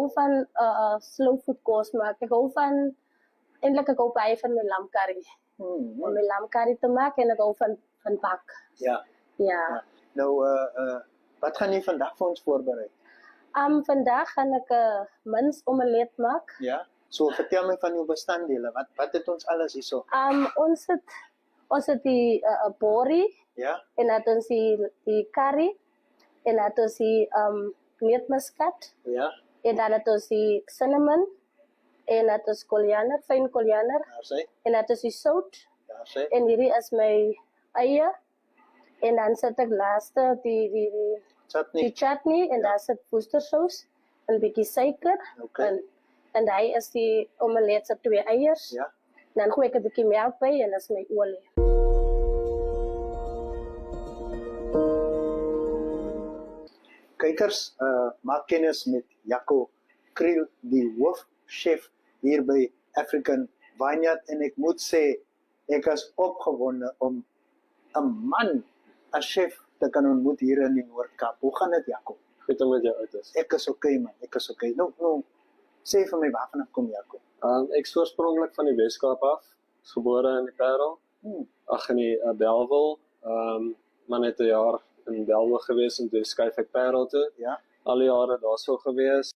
hou van slow food kos maak. Eintlik ek hou baie van my lamcurry. Om my lamcurry te maak en ek hou van bak. Ja. Ja. Nou, wat gaan jy vandag vir ons voorberei? Vandag gaan ek 'n minsomelet maak. Ja. So vertel my van jou bestanddele. Wat het ons alles hierso? Ons het die bori Ja. en dan het ons die curry en dan het ons die neutmuskat Ja. en dan het ons die cinnamon en dan het ons koriander, fyn koriander Daar sê. en dan het ons die sout Daar sê. en hierdie is my eie en dan sit ek laaste die chutney en daar sit worcestersauce en 'n bietjie suiker Okay. en hy is die omelet se 2 eiers. Ja. Dan gooi ek 'n bietjie melk by en dis my olie. Kykers, maak kennis met Jaco Kriel, die hoofchef hier by African Vineyard en ek moet sê, ek is opgewonde om 'n man as chef te kan ontmoet hier in die Noord-Kaap. Hoe gaan dit, Jaco? Goed om met jou uit is. Ek is okay man, ek is okay. Nou, sê vir my waarvan kom Jaco? Ek is oorspronklik van die Weskaap af, is gebore in die Parel, in die Bellville, maar net 'n jaar in Bellville gewees en toe skuif ek Parel toe. Ja. Al die jare daarso gewees.